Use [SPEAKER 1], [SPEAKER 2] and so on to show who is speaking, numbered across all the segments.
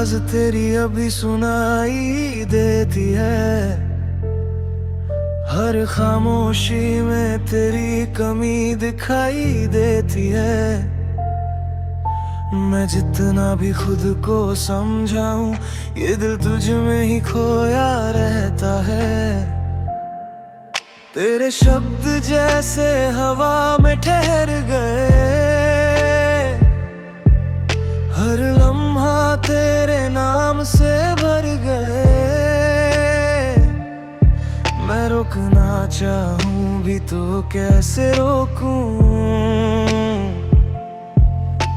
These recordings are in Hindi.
[SPEAKER 1] आवाज तेरी अभी सुनाई देती है। हर खामोशी में तेरी कमी दिखाई देती है। मैं जितना भी खुद को समझाऊं, ये दिल तुझ में ही खोया रहता है। तेरे शब्द जैसे हवा में ठहर गए, हर लम्हा तेरे नाम से भर गए। मैं रोकना चाहूं भी तो कैसे रोकूं,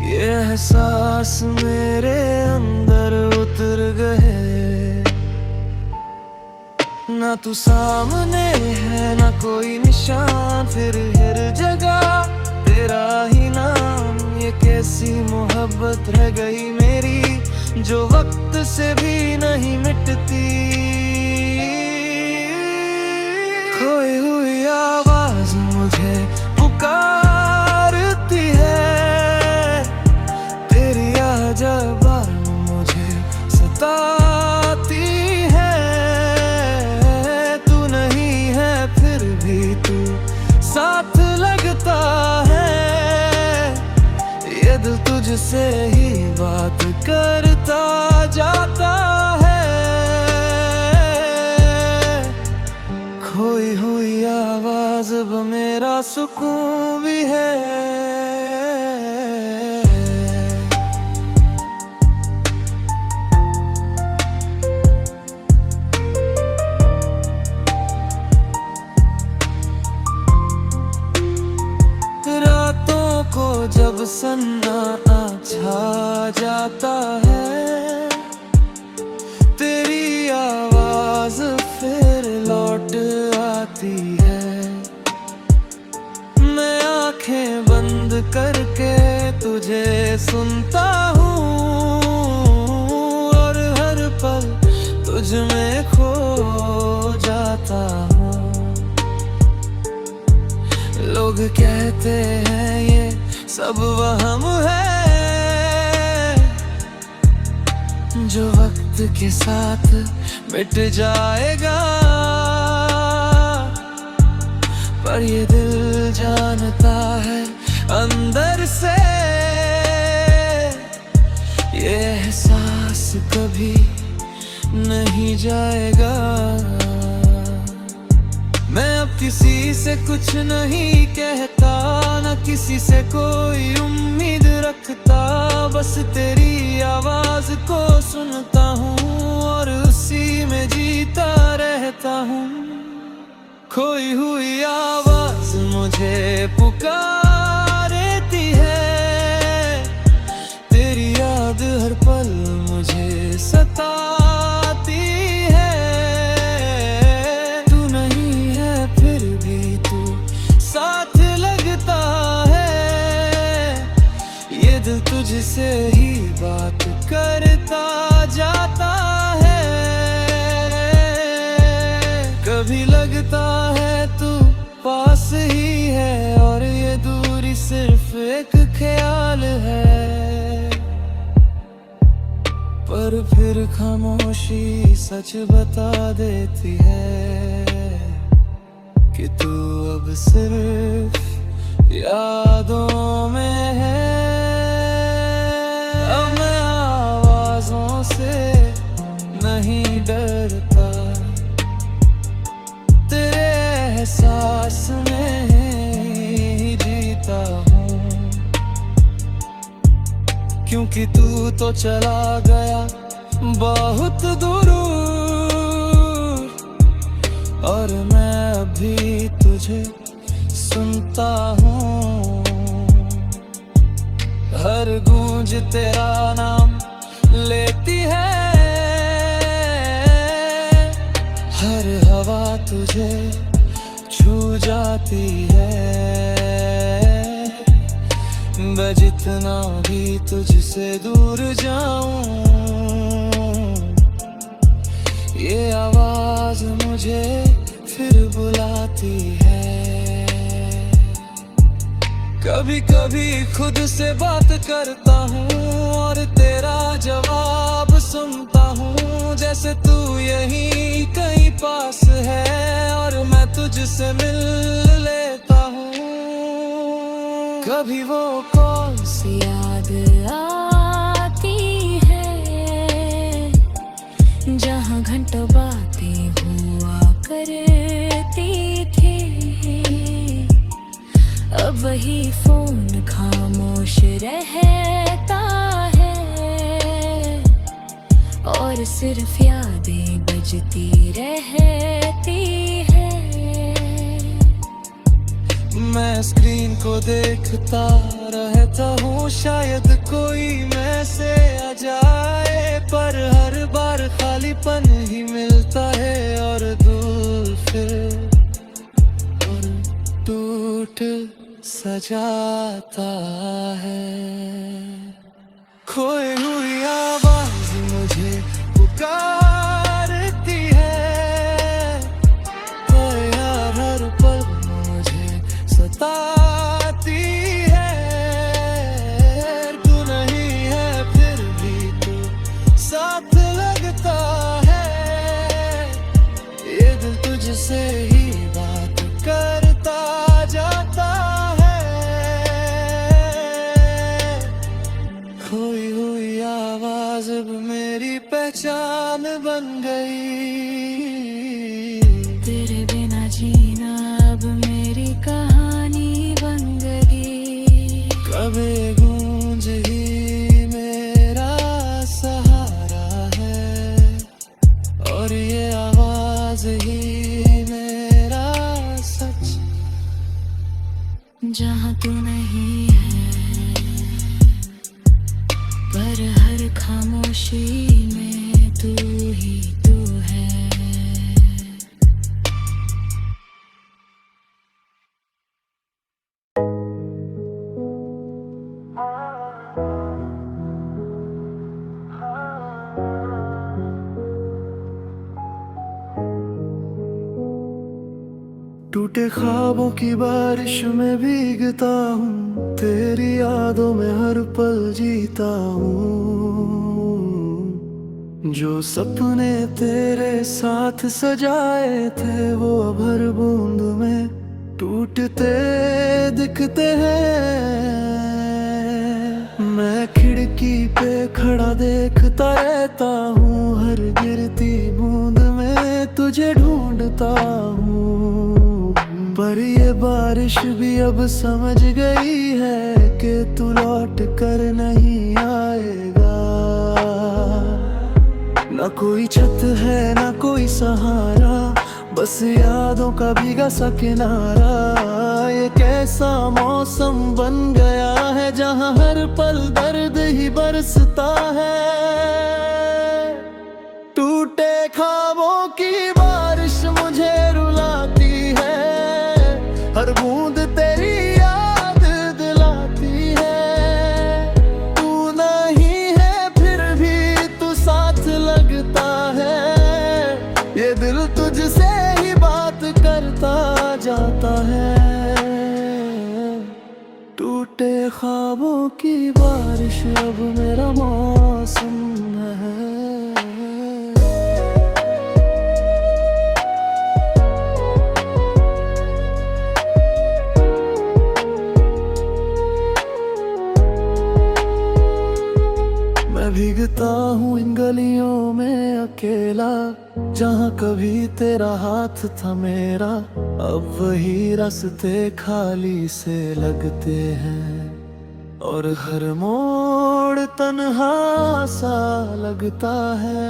[SPEAKER 1] ये एहसास मेरे अंदर उतर गए। ना तू सामने है ना कोई निशान, फिर हर जगह तेरा ही नाम। ये कैसी मोहब्बत रह गई मेरी, जो वक्त से भी नहीं मिटती। खोई हुई आवाज मुझे पुकारती है, तेरी याद जब मुझे सताती है। तू नहीं है फिर भी तू साथ लगता है, ये दिल तुझसे ही बात करता जाता है। खोई हुई आवाज अब मेरा सुकून भी है। रातों को जब सन्नाटा छा जाता है, तेरी आवाज फिर लौट आती है। मैं आंखें बंद करके तुझे सुनता हूँ, और हर पल तुझ में खो जाता हूँ। लोग कहते हैं ये सब वहम है, जो वक्त के साथ मिट जाएगा। पर ये दिल जानता है अंदर से, ये एहसास कभी नहीं जाएगा। मैं अब किसी से कुछ नहीं कहता, न किसी से कोई उम्मीद रखता। बस तेरी आवाज को सुनता हूँ और उसी में जीता रहता हूँ। खोई हुई आवाज मुझे पुकारती है, तेरी याद हर पल मुझे सताती है। तू नहीं है फिर भी तू साथ लगता है, ये दिल तुझसे ही बात करता जाता है। कभी लगता है तू पास ही है, और ये दूरी सिर्फ एक ख्याल है। पर फिर खामोशी सच बता देती है कि तू अब सिर्फ यादों में है। अब मैं आवाजों से नहीं डरता, तेरे एहसास में ही जीता हूँ। क्योंकि तू तो चला गया बहुत दूर, और मैं अभी तुझे सुनता हूँ। हर गूंज तेरा नाम लेती है, हर हवा तुझे छू जाती है। मैं जितना भी तुझसे दूर जाऊं, ये आवाज मुझे फिर बुलाती है। कभी कभी खुद से बात करता हूँ और तेरा जवाब सुन से तू यहीं कहीं पास है और मैं तुझसे मिल लेता हूँ। कभी वो कौन सी
[SPEAKER 2] याद आती है जहाँ घंटों बातें हुआ करती थी, अब वही फोन खामोश रहता है और सिर्फ यादें बजती रहती है।
[SPEAKER 1] मैं स्क्रीन को देखता रहता हूँ, शायद कोई मैसेज आ जाए, पर हर बार खालीपन ही मिलता है और दिल फिर टूट सजाता है। खोई हुई आवाज मुझे पुकारती है, कोई यार हर पल मुझे सताती है। तू नहीं है फिर भी तू साथ लगता है, ये दिल तुझसे ही बात करता जाता है। खोई हुई आवाज अब मेरी पहचान बन गई,
[SPEAKER 2] तेरे बिना जीना अब मेरी कहानी बन गई।
[SPEAKER 1] कभी गूंज ही मेरा सहारा है और ये आवाज ही मेरा सच।
[SPEAKER 2] जहाँ तू नहीं है पर हर खामोशी में तू ही तू है।
[SPEAKER 1] टूटे ख्वाबों की बारिश में भीगता हूँ, तेरी यादों में हर पल जीता हूँ। जो सपने तेरे साथ सजाए थे वो अब हर बूंद में टूटते दिखते हैं। मैं खिड़की पे खड़ा देखता रहता हूँ, हर गिरती बूंद में तुझे ढूंढता हूँ। पर ये बारिश भी अब समझ गई है कि तू लौट कर नहीं आएगा। ना कोई छत है ना कोई सहारा, बस यादों का भीगा सा किनारा। ये कैसा मौसम बन गया है जहाँ हर पल दर्द ही बरसता है। टूटे ख्वाबों की बारिश मुझे रुलाती है, हर बूंद तेरी याद दिलाती है। तू नहीं है फिर भी तू साथ लगता है, ये दिल तुझसे ही बात करता जाता है। टूटे ख्वाबों की बारिश अब मेरा मौसम है। भीगता हूँ इन गलियों में अकेला, जहाँ कभी तेरा हाथ था मेरा, अब वही रास्ते खाली से लगते हैं और हर मोड़ तन्हा सा लगता है।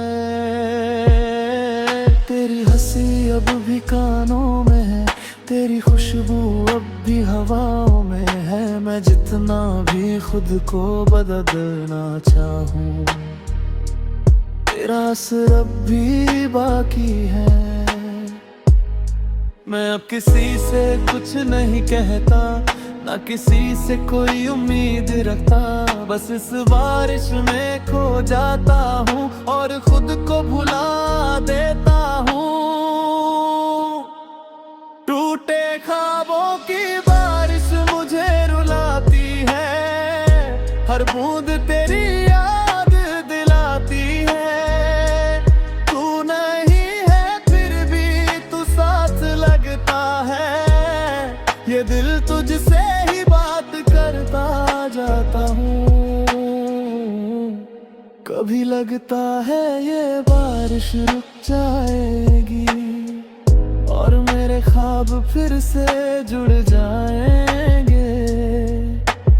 [SPEAKER 1] तेरी हंसी अब भी कानों में है, तेरी खुशबू अब भी हवाओं में है। मैं जितना भी खुद को बदलना चाहूँ, तेरा असर अब भी बाकी है। मैं अब किसी से कुछ नहीं कहता, ना किसी से कोई उम्मीद रखता, बस इस बारिश में खो जाता हूँ और खुद को भुला देता हूँ। टूटे ख्वाबों की बारिश मुझे रुलाती है, हर बूंद तेरी याद दिलाती है। तू लगता है ये बारिश रुक जाएगी और मेरे ख्वाब फिर से जुड़ जाएंगे।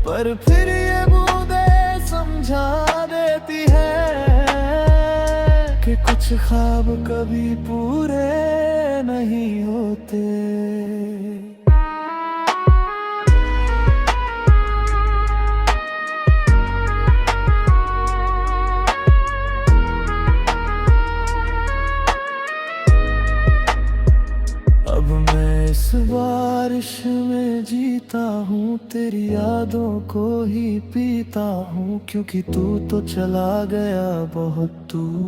[SPEAKER 1] पर फिर ये बूंदें समझा देती है कि कुछ ख्वाब कभी पूरे नहीं होते। अब मैं इस बारिश में जीता हूँ, तेरी यादों को ही पीता हूँ, क्योंकि तू तो चला गया बहुत दूर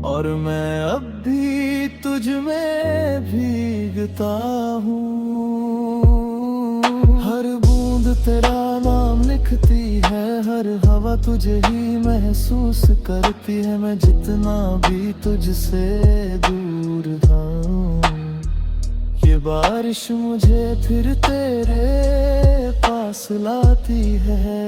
[SPEAKER 1] और मैं अब भी तुझ में भीगता हूँ। हर बूंद तेरा नाम लिखती है, हर हवा तुझे ही महसूस करती है। मैं जितना भी तुझसे दूर हूँ, ये बारिश मुझे फिर तेरे पास लाती है।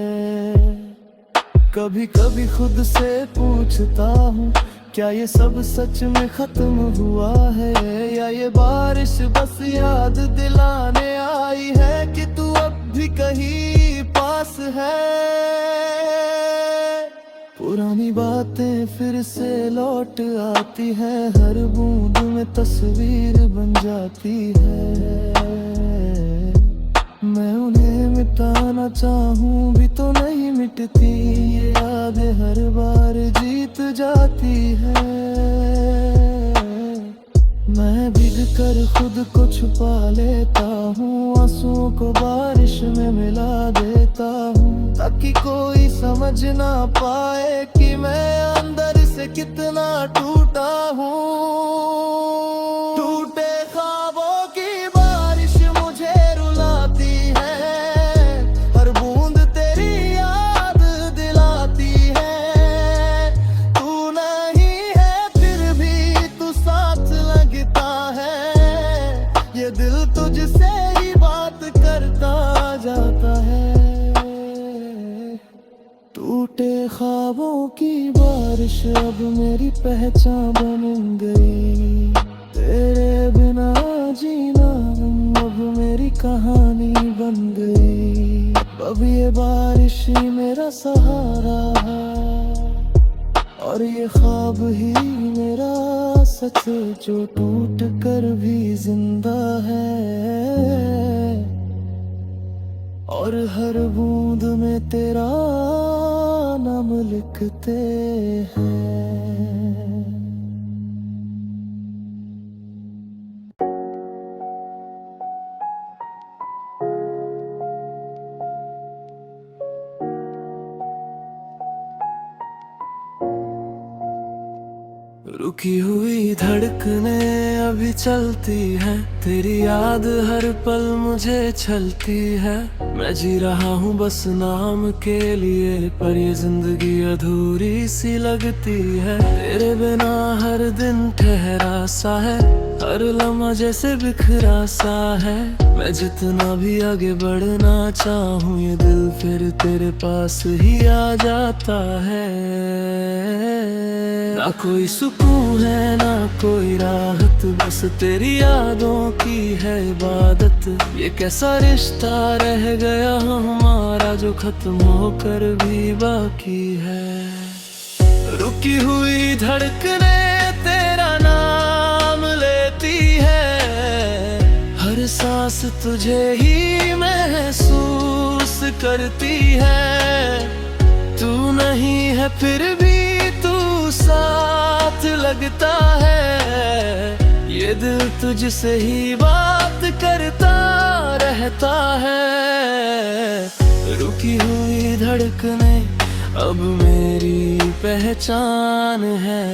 [SPEAKER 1] कभी कभी खुद से पूछता हूँ, क्या ये सब सच में खत्म हुआ है, या ये बारिश बस याद दिलाने आई है कि तू अब भी कहीं पास है। पुरानी बातें फिर से लौट आती है, हर बूंद में तस्वीर बन जाती है। मैं उन्हें मिटाना चाहूं भी तो नहीं मिटती, ये यादें हर बार जीत जाती है। मैं भीग कर खुद को छुपा लेता हूँ, आंसुओं को बारिश में मिला देता हूँ, ताकि कोई समझ ना पाए कि मैं अंदर से कितना टूटा हूँ। टूटे ख्वाबों की बारिश मुझे रुलाती है, हर बूंद तेरी याद दिलाती है। तू नहीं है फिर भी तू साथ लगता है, ये दिल तुझसे ही बात करता जाता है। टूटे ख्वाबों की बारिश अब मेरी पहचान बन गई, तेरे बिना जीना अब मेरी कहानी बन गई। अब ये बारिश ही मेरा सहारा है और ये ख्वाब ही मेरा सच, जो टूट कर भी जिंदा है और हर बूंद में तेरा नाम लिखते हैं। रुकी हुई धड़कने अभी चलती है, तेरी याद हर पल मुझे छलती है। मैं जी रहा हूँ बस नाम के लिए, पर ये जिंदगी अधूरी सी लगती है। तेरे बिना हर दिन ठहरा सा है, हर लम्हा जैसे बिखरा सा है। मैं जितना भी आगे बढ़ना चाहूँ, ये दिल फिर तेरे पास ही आ जाता है। ना कोई सुकून है ना कोई राहत, बस तेरी यादों की है इबादत। ये कैसा रिश्ता रह गया हमारा, जो खत्म होकर भी बाकी है। रुकी हुई धड़कने तेरा नाम लेती है, हर सांस तुझे ही महसूस करती है। तू नहीं है फिर भी साथ लगता है, ये दिल तुझसे ही बात करता रहता है। रुकी हुई धड़कने अब मेरी पहचान है।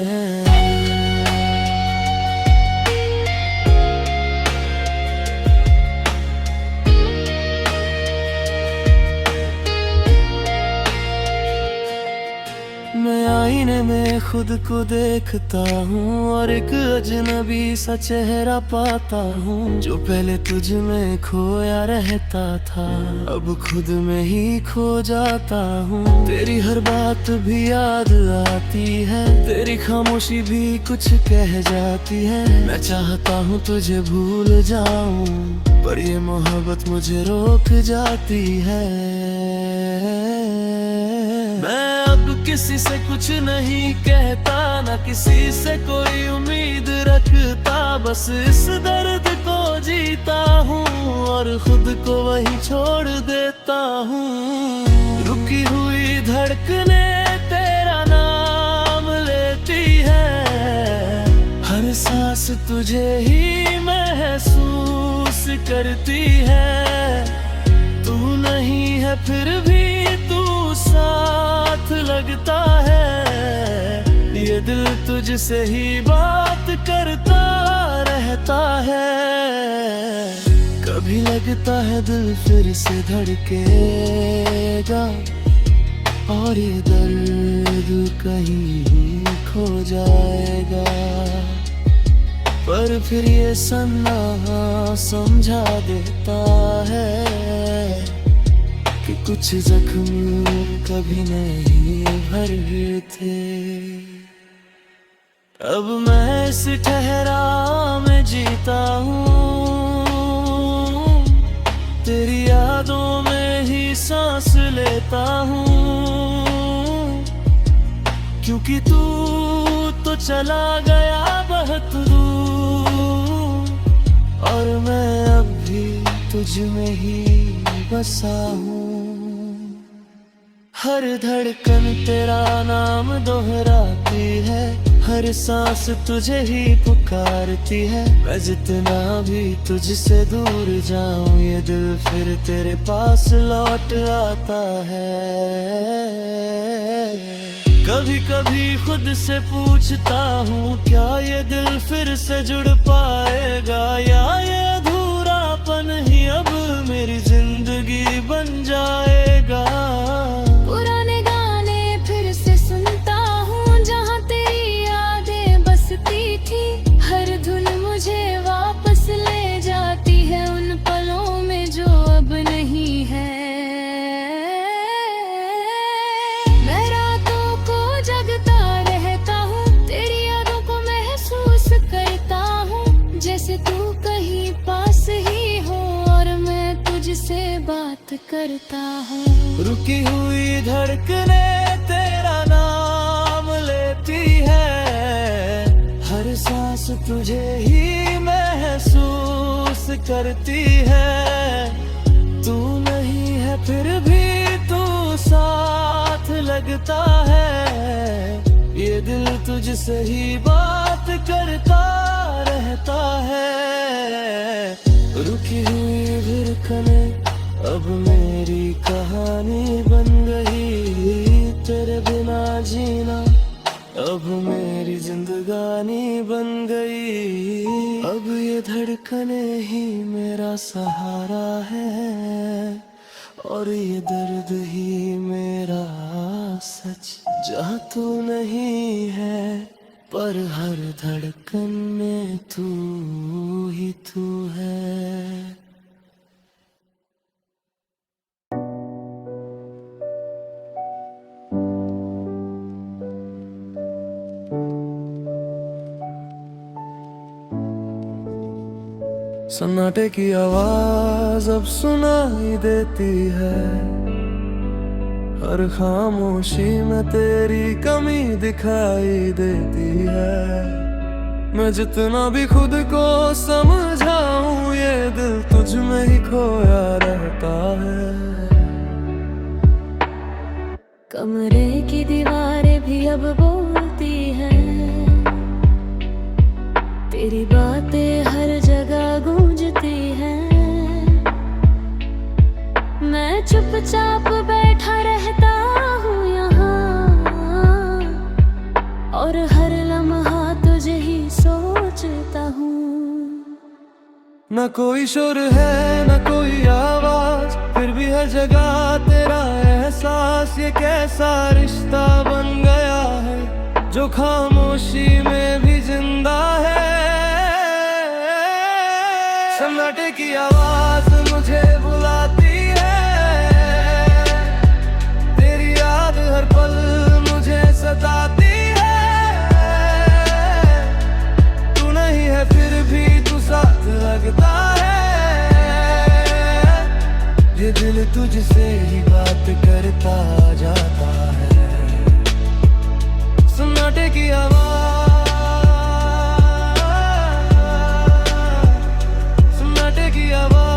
[SPEAKER 1] मैं आईने में खुद को देखता हूँ और एक अजनबी सा चेहरा पाता हूँ। जो पहले तुझ में खोया रहता था अब खुद में ही खो जाता हूँ। तेरी हर बात भी याद आती है, तेरी खामोशी भी कुछ कह जाती है। मैं चाहता हूँ तुझे भूल जाऊं पर ये मोहब्बत मुझे रोक जाती है। मैं अब किसी से कुछ नहीं कहता, ना किसी से कोई उम्मीद रखता। बस इस दर्द को जीता हूँ और खुद को वही छोड़ देता हूँ। रुकी हुई धड़कने तेरा नाम लेती है, हर सांस तुझे ही महसूस करती है। तू नहीं है फिर भी तू साथ लगता है, ये दिल तुझसे ही बात करता रहता है। कभी लगता है दिल फिर से धड़केगा और ये दर्द कहीं खो जाएगा। पर फिर ये सन्नाटा समझा देता है कि कुछ जख्म कभी नहीं भरते। अब मैं इस ठहराव में जीता हूँ, तेरी यादों में ही सांस लेता हूँ। क्योंकि तू तो चला गया बहुत दूर और मैं अब भी तुझ में ही बसा हूँ। हर धड़कन तेरा नाम दोहराती है, हर सांस तुझे ही पुकारती है। मैं जितना भी तुझसे दूर जाऊं ये दिल फिर तेरे पास लौट आता है। कभी कभी खुद से पूछता हूँ क्या ये दिल फिर से जुड़ पाएगा, या ये अधूरापन ही अब मेरी जिंदगी बन जाएगा।
[SPEAKER 2] पुराने गाने फिर से सुनता हूँ जहाँ तेरी यादें बसती थी। हर धुन मुझे वापस ले जाती है उन पलों में जो अब नहीं है। मैं रातों को जगता रहता हूँ, तेरी यादों को महसूस करता हूँ। जैसे तू कहीं पास ही हो और मैं तुझसे बात करता हूँ।
[SPEAKER 1] रुकी हुई धड़कने तेरा नाम लेती है, हर सांस तुझे ही महसूस करती है। तू नहीं है फिर भी तू साथ लगता है, ये दिल तुझसे ही बात करता रहता है। रुकी हुई धड़कने अब मेरी कहानी बन गई, तेरे बिना जीना अब मेरी जिंदगानी बन गई। अब ये धड़कने ही मेरा सहारा है और ये दर्द ही मेरा सच। जहाँ तू नहीं है पर हर धड़कन में तू ही तू है। सन्नाटे की आवाज अब सुनाई देती है, हर खामोशी में तेरी कमी दिखाई देती है। मैं जितना भी खुद को समझाऊं ये दिल तुझ में ही खोया रहता है।
[SPEAKER 2] कमरे की दीवारें भी अब बोलती हैं, तेरी बातें हर जगह गूंजती हैं। मैं चुपचाप बैठा रहता हूँ यहाँ और हर लम्हा तुझे ही सोचता हूँ।
[SPEAKER 1] न कोई शोर है न कोई आवाज, फिर भी हर जगह तेरा एहसास। ये कैसा रिश्ता बन गया जो खामोशी में भी जिंदा है। सन्नाटे की आवाज मुझे बुलाती है, तेरी याद हर पल मुझे सताती है। तू नहीं है फिर भी तू साथ लगता है। ये दिल तुझसे ही बात करता जाता है। सन्नाटे की आवाज, सन्नाटे की आवाज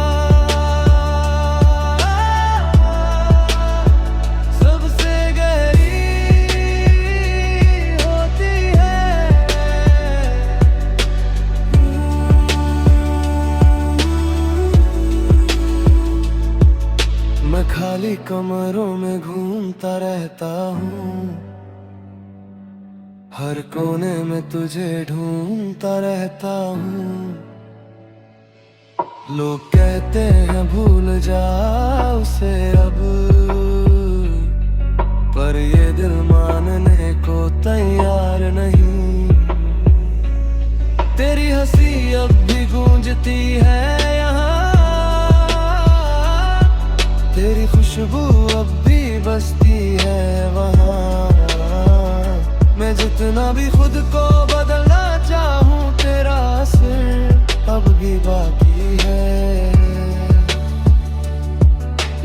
[SPEAKER 1] सबसे गहरी होती है। मैं खाली कमरों में घूमता रहता हूँ, हर कोने में तुझे ढूंढता रहता हूँ। लोग कहते हैं भूल जा उसे अब, पर ये दिल मानने को तैयार नहीं। तेरी हंसी अब भी गूंजती है यहाँ, तेरी खुशबू अब भी बसती है वहाँ। मैं जितना भी खुद को बदलना चाहूँ, तेरा असर अब भी बाकी है।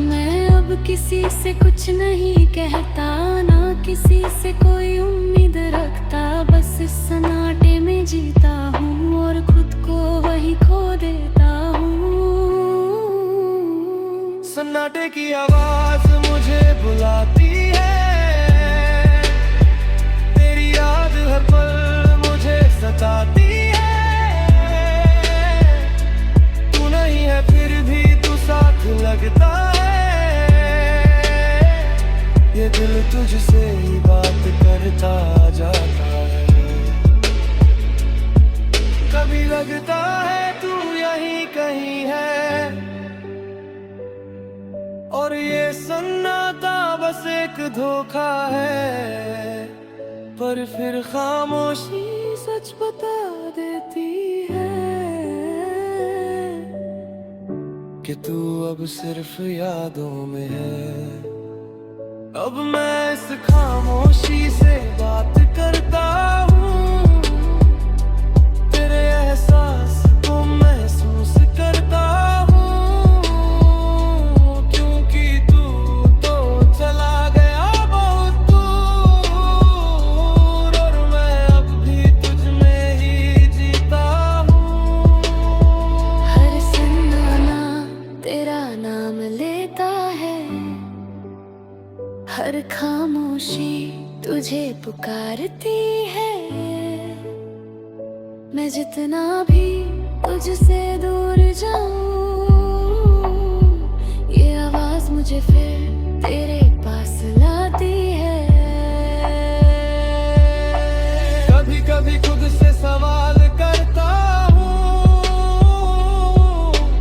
[SPEAKER 2] मैं अब किसी से कुछ नहीं कहता, ना किसी से कोई उम्मीद रखता। बस इस सन्नाटे में जीता हूँ और खुद को वही खो देता हूँ।
[SPEAKER 1] सन्नाटे की आवाज मुझे बुलाती है, याद हर पल मुझे सताती है। तू नहीं है फिर भी तू साथ लगता है। ये दिल तुझसे ही बात करता जाता है। कभी लगता है तू यहीं कहीं है, और ये सन्नाटा बस एक धोखा है। पर फिर खामोशी सच बता देती है कि तू अब सिर्फ यादों में है। अब मैं इस खामोशी से बात करता हूँ, तेरे एहसास को महसूस करता हूँ। क्योंकि तू तो चला गया बहुत दूर, और मैं अब भी तुझ में ही जीता हूँ।
[SPEAKER 2] हर सन्नाटा तेरा नाम लेता है, हर खामोशी तुझे पुकारती है। मैं जितना भी तुझसे दूर जाऊं, ये आवाज मुझे फिर तेरे पास लाती है।
[SPEAKER 1] कभी कभी खुद से सवाल करता हूँ,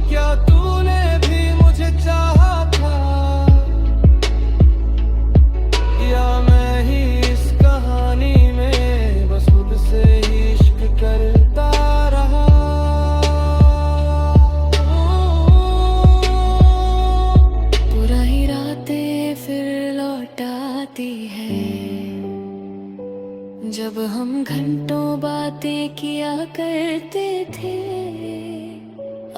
[SPEAKER 1] क्या तूने भी मुझे चाहा था, या मैं ही इस कहानी में बस खुद से ही इश्क करता रहा।
[SPEAKER 2] पुरानी रातें फिर लौट आती है, जब हम घंटों बातें किया करते थे।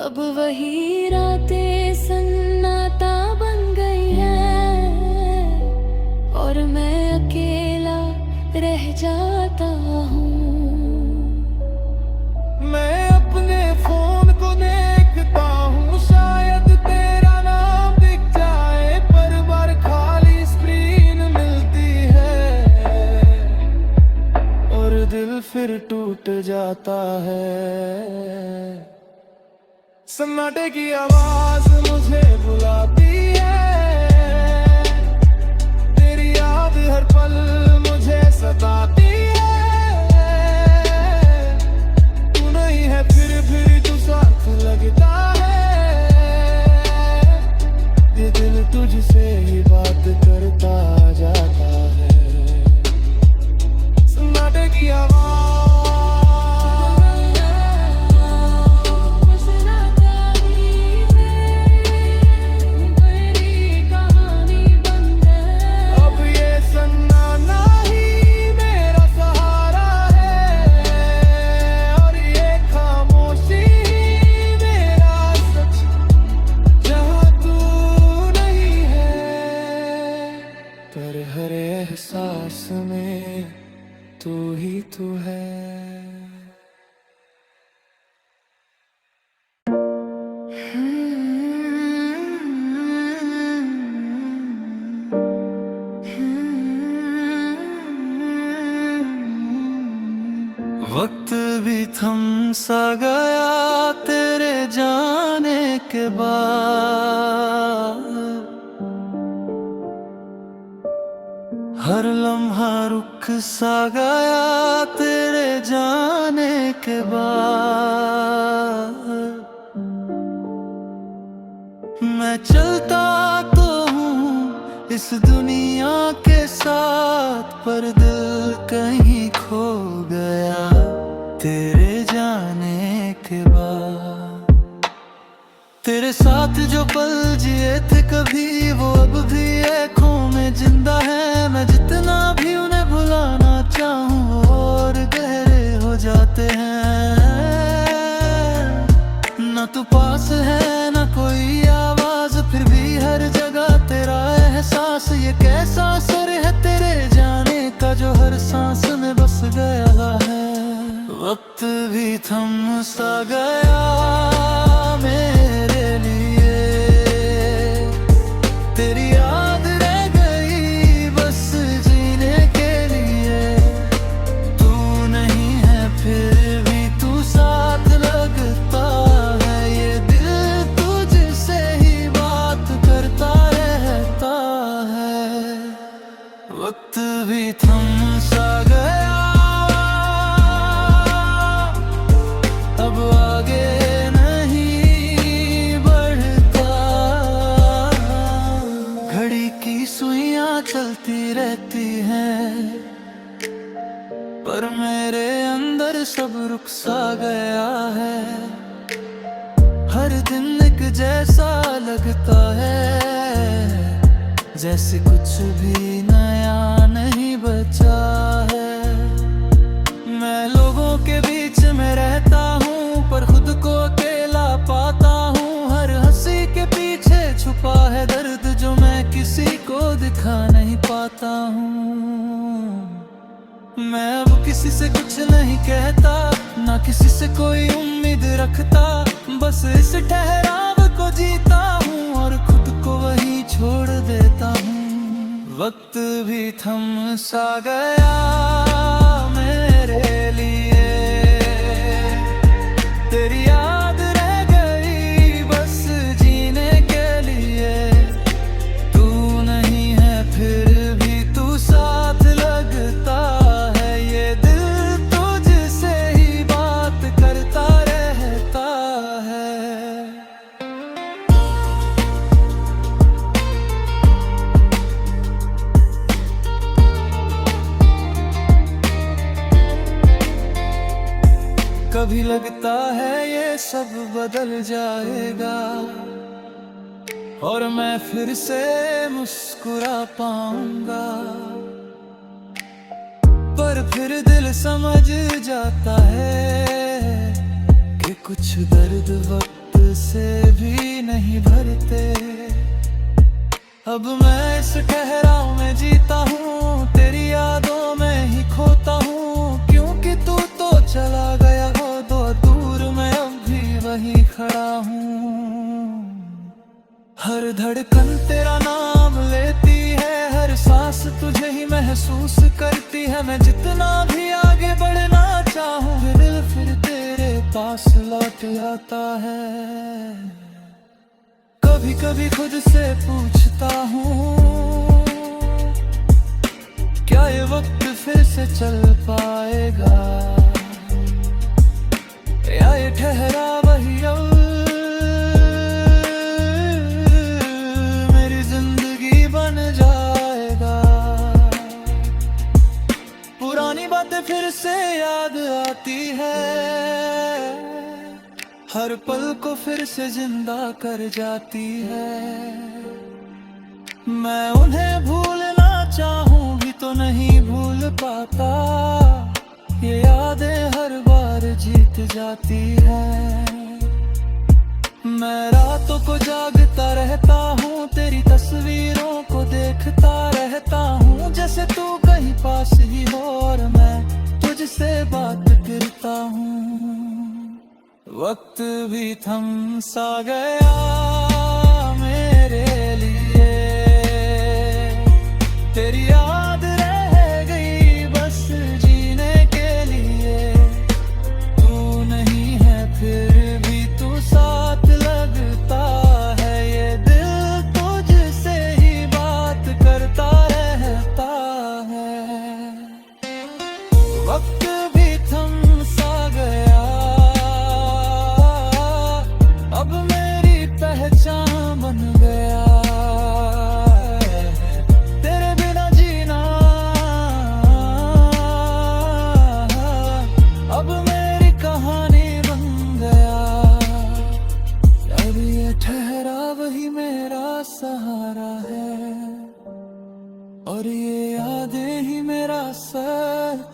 [SPEAKER 2] अब वही रातें सन्नाटा बन गई हैं, और मैं अकेला रह जाता हूँ।
[SPEAKER 1] मैं अपने फोन को देखता हूँ, शायद तेरा नाम दिख जाए, पर बार खाली स्क्रीन मिलती है, और दिल फिर टूट जाता है। सन्नाटे की आवाज मुझे बुलाती है, तेरी याद हर पल मुझे सताती है। तू नहीं है फिर भी तू साथ लगता है। ये दिल तुझसे ही बात करता जाता है। तू ही तू है। वक्त भी थम सा गया तेरे जाने के बाद, हर लम्हा रुक सा गया तेरे जाने के बाद। मैं चलता तो हूँ इस दुनिया के साथ, पर दिल कहीं खो गया तेरे जाने के बाद। तेरे साथ जो पल जिए थे कभी, वो अब भी आँखों में जिंदा है। मैं जितना भी उन्हें भुलाना चाहूँ और गहरे हो जाते हैं। ना तू पास है ना कोई आवाज, फिर भी हर जगह तेरा एहसास। ये कैसा असर है तेरे जाने का जो हर सांस में बस गया है। वक्त भी थम सा गया मेरे लिए, तेरी याद रह गई बस जीने के लिए। तू नहीं है फिर भी तू साथ लगता है, ये दिल तुझसे ही बात करता रहता है। वक्त भी थम सा गया, अब आगे नहीं बढ़ता। घड़ी की सुइयां चलती रहती हैं, पर मेरे अंदर सब रुक सा गया है। हर दिन एक जैसा लगता है, जैसे कुछ भी नया नहीं बचा है। मैं लोगों के बीच में रहता हूँ, पर खुद को अकेला पाता हूँ। हर हंसी के पीछे छुपा है दर्द जो मैं किसी को दिखा नहीं पाता हूँ। मैं अब किसी से कुछ नहीं कहता, ना किसी से कोई उम्मीद रखता। बस इस ठहराव को जीता हूँ और खुद को वहीं छोड़ देता हूँ। वक्त भी थम सा गया मेरे लिए, तेरी याद रह गई बस जीने के लिए। तू नहीं है फिर भी तू साथ लगता है, ये दिल तुझसे ही बात करता रहता है। कभी लगता है ये सब बदल जाएगा और मैं फिर से मुस्कुरा पाऊंगा, पर फिर दिल समझ जाता है कि कुछ दर्द वक्त से भी नहीं भरते। अब मैं इस ठहराव में जीता हूँ, तेरी यादों में ही खोता हूँ। क्योंकि तू तो चला गया हो तो दूर, मैं अब भी वहीं खड़ा हूँ। हर धड़कन तेरा नाम लेती है, हर सांस तुझे ही महसूस करती है। मैं जितना भी आगे बढ़ना चाहूँ, दिल फिर तेरे पास लौट आता है। कभी कभी खुद से पूछता हूँ, क्या ये वक्त फिर से चल पाएगा, या ये ठहरा वही अब मेरी जिंदगी बन जाएगा। पुरानी बातें फिर से याद आती है, हर पल को फिर से जिंदा कर जाती है। मैं उन्हें भूलना चाहूँ भी तो नहीं भूल पाता, ये यादें हर बार जीत जाती है। मैं रातों को जागता रहता हूँ, तेरी तस्वीरों को देखता रहता हूँ। जैसे तू कहीं पास ही हो और मैं वक्त भी थम सा गया मेरे लिए, तेरी याद रह गई बस जीने के लिए। तू नहीं है फिर भी तू साथ लगता है, ये दिल तुझसे ही बात करता रहता है। वक्त भी थम सा गया, अब मेरी पहचान बन गया है, तेरे बिना जीना अब मेरी कहानी बन गया। अब ये ठहराव ही मेरा सहारा है, और ये यादें ही मेरा सच,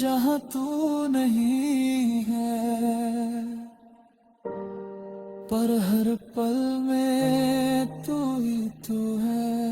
[SPEAKER 1] जहां तू नहीं है पर हर पल में तू ही तू है।